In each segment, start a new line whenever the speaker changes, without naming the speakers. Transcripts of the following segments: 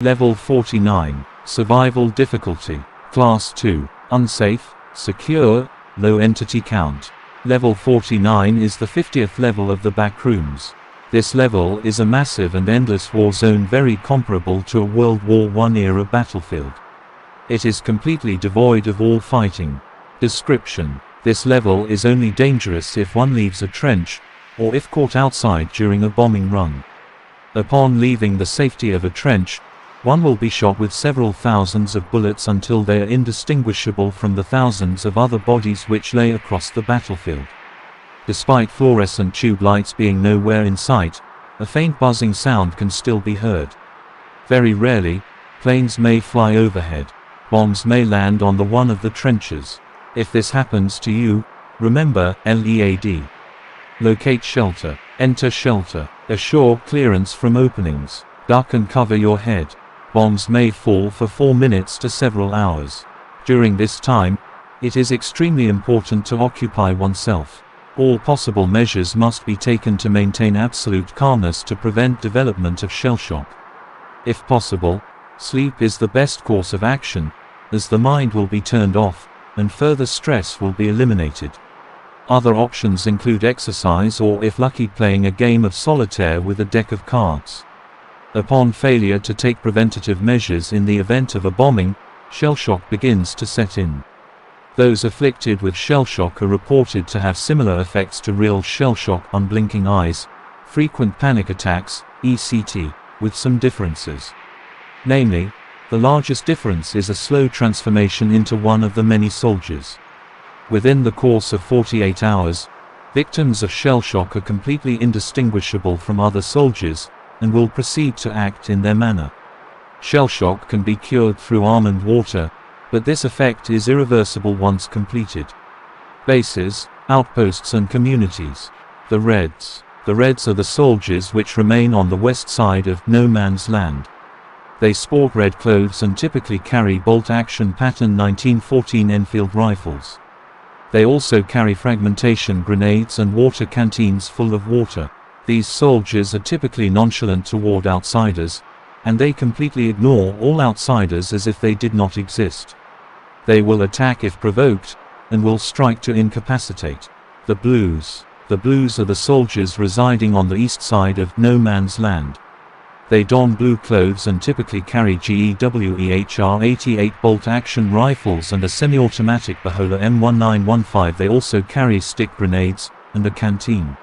Level 49. Survival difficulty. Class 2. Unsafe, secure, low entity count. Level 49 is the 50th level of the Backrooms. This level is a massive and endless war zone very comparable to a World War I era battlefield. It is completely devoid of all fighting. Description: this level is only dangerous if one leaves a trench, or if caught outside during a bombing run. Upon leaving the safety of a trench, one will be shot with several thousands of bullets until they are indistinguishable from the thousands of other bodies which lay across the battlefield. Despite fluorescent tube lights being nowhere in sight, a faint buzzing sound can still be heard. Very rarely, planes may fly overhead. Bombs may land on one of the trenches. If this happens to you, remember, LEAD. Locate shelter. Enter shelter. Assure clearance from openings. Duck and cover your head. Bombs may fall for 4 minutes to several hours. During this time, it is extremely important to occupy oneself. All possible measures must be taken to maintain absolute calmness to prevent development of shell shock. If possible, sleep is the best course of action, as the mind will be turned off, and further stress will be eliminated. Other options include exercise or, if lucky, playing a game of solitaire with a deck of cards. Upon failure to take preventative measures in the event of a bombing, shell shock begins to set in. Those afflicted with shell shock are reported to have similar effects to real shell shock: unblinking eyes, frequent panic attacks, etc., with some differences. Namely, the largest difference is a slow transformation into one of the many soldiers. Within the course of 48 hours, victims of shell shock are completely indistinguishable from other soldiers, and will proceed to act in their manner. Shell shock can be cured through almond water, but this effect is irreversible once completed. Bases, outposts and communities. The Reds. The Reds are the soldiers which remain on the west side of no man's land. They sport red clothes and typically carry bolt-action pattern 1914 Enfield rifles. They also carry fragmentation grenades and water canteens full of water. These soldiers are typically nonchalant toward outsiders, and they completely ignore all outsiders as if they did not exist. They will attack if provoked, and will strike to incapacitate. The Blues. The Blues are the soldiers residing on the east side of no man's land. They don blue clothes and typically carry GEWEHR-88 bolt-action rifles and a semi-automatic Behola M1915. They also carry stick grenades, and a canteen.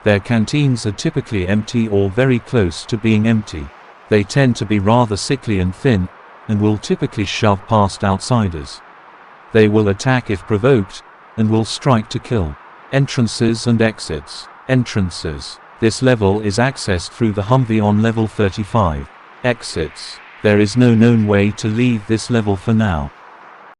Their canteens are typically empty or very close to being empty. They tend to be rather sickly and thin, and will typically shove past outsiders. They will attack if provoked, and will strike to kill. Entrances and exits. Entrances. This level is accessed through the Humvee on level 35. Exits. There is no known way to leave this level for now.